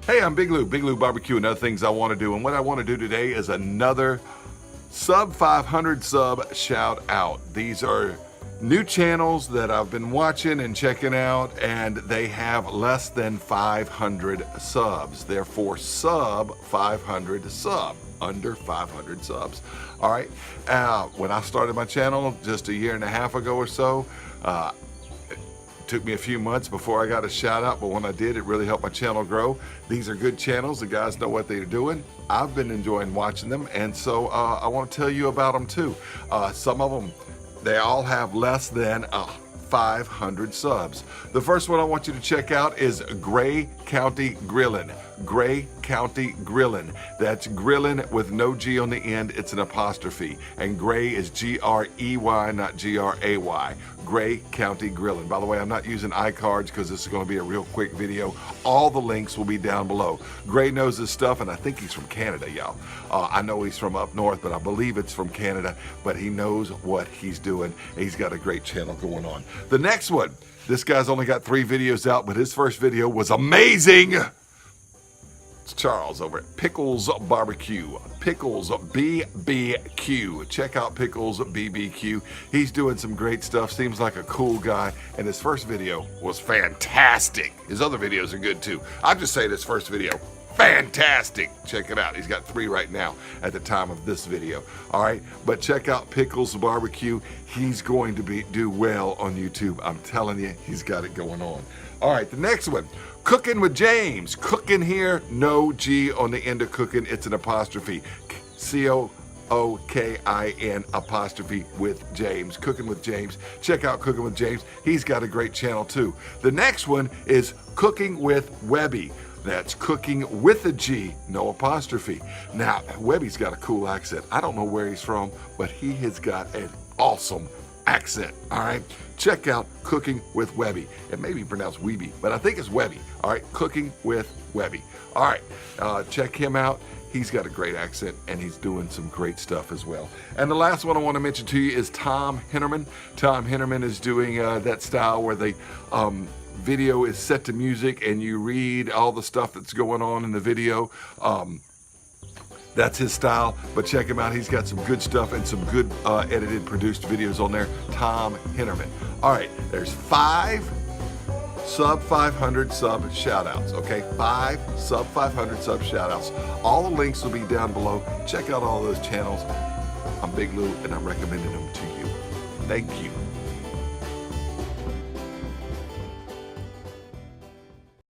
Hey, I'm Big Lou BBQ, and other things I want to do. And what I want to do today is another sub 500 sub shout out. These are new channels that I've been watching and checking out, and they have less than 500 subs. Therefore, sub 500 sub, under 500 subs. All right. When I started my channel just a year and a half ago or so, took me a few months before I got a shout out, but when I did, it really helped my channel grow. These are good channels. The guys know what they're doing. I've been enjoying watching them, and so I want to tell you about them too. Some of them, they all have less than 500 subs. The first one I want you to check out is Gray County Grillin. Gray County Grillin. That's Grillin with no G on the end. It's an apostrophe. And Gray is G-R-E-Y, not G-R-A-Y. Gray County Grillin. By the way, I'm not using iCards because this is going to be a real quick video. All the links will be down below. Gray knows his stuff, and I think he's from Canada, y'all. I know he's from up north, but I believe it's from Canada. But he knows what he's doing. He's got a great channel going on. The next one, this guy's only got 3 videos out, but his first video was amazing. It's Charles over at Pickles BBQ. Pickles BBQ. Check out Pickles BBQ. He's doing some great stuff. Seems like a cool guy. And his first video was fantastic. His other videos are good too. I'm just saying his first video, fantastic. Check it out. He's got 3 right now at the time of this video. All right, but check out Pickles BBQ. He's going to do well on YouTube. I'm telling you, he's got it going on. All right, the next one, Cookin with James. Cookin here, no G on the end of Cookin. It's an apostrophe. C-O-O-K-I-N apostrophe with James. Cookin with James. Check out Cookin with James. He's got a great channel too. The next one is Cooking with Webby. That's cooking with a G, no apostrophe. Now, Webby's got a cool accent. I don't know where he's from, but he has got an awesome accent. All right, check out Cooking with Webby. It may be pronounced Weeby, but I think it's Webby. All right, Cooking with Webby. All right, check him out. He's got a great accent, and he's doing some great stuff as well. And the last one I want to mention to you is Tom Hinerman. Tom Hinerman is doing that style where the video is set to music and you read all the stuff that's going on in the video. That's his style, but check him out. He's got some good stuff and some good edited, produced videos on there. Tom Hinerman. All right, there's 5 sub 500 sub shout outs, okay? 5 sub 500 sub shout outs. All the links will be down below. Check out all those channels. I'm Big Lou, and I'm recommending them to you. Thank you.